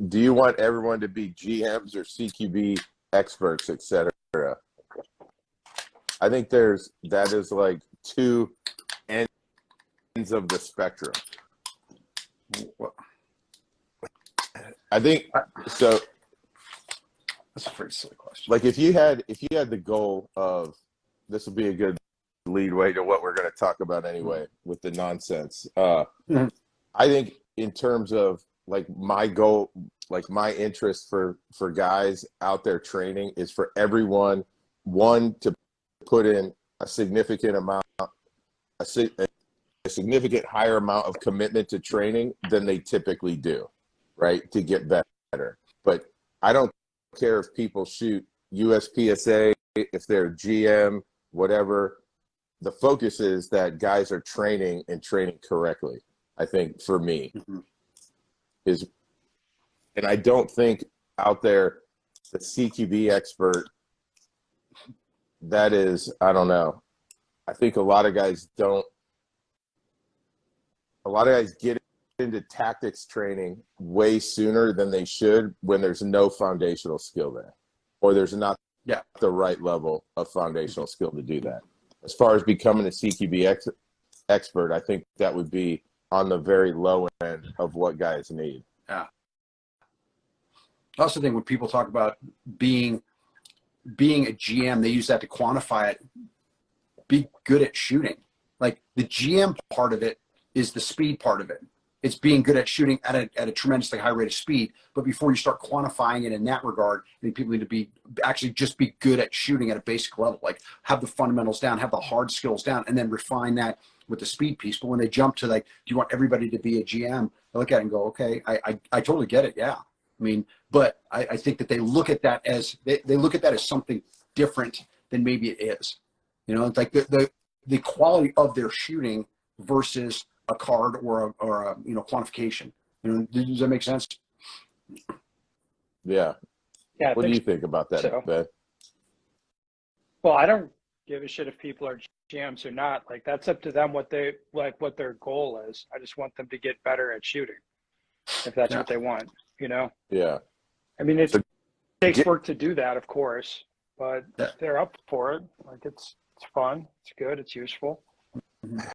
do you want everyone to be GMs or CQB experts, etc.? I think that is like two ends of the spectrum. I think so. That's a pretty silly question. Like if you had the goal of, this will be a good lead way to what we're going to talk about anyway with the nonsense. I think in terms of like my goal, like my interest for guys out there training is for everyone, one, to put in a significant amount, a significant higher amount of commitment to training than they typically do, right, to get better. But I don't care if people shoot USPSA, if they're GM, whatever. The focus is that guys are training and training correctly. I think for me is, and I don't think out there the CQB expert, that is, I don't know. I think a lot of guys get into tactics training way sooner than they should when there's no foundational skill there, or there's not the right level of foundational skill to do that. As far as becoming a CQB expert, I think that would be on the very low end of what guys need. Yeah. I also think when people talk about being a GM, they use that to quantify it. Be good at shooting. Like the GM part of it is the speed part of it. It's being good at shooting at a tremendously high rate of speed. But before you start quantifying it in that regard, I think people need to be good at shooting at a basic level, like have the fundamentals down, have the hard skills down, and then refine that with the speed piece. But when they jump to like, do you want everybody to be a GM? They look at it and go, okay, I totally get it. Yeah. I mean, but I think that they look at that as they look at that as something different than maybe it is. You know, it's like the quality of their shooting versus a card or a quantification. You know, does that make sense? Yeah. Yeah. What do you think about that, Ben? Well, I don't give a shit if people are GMs or not. Like that's up to them what their goal is. I just want them to get better at shooting, if that's what they want. You know? Yeah. I mean, it takes work to do that, of course, but they're up for it. Like it's fun, it's good, it's useful.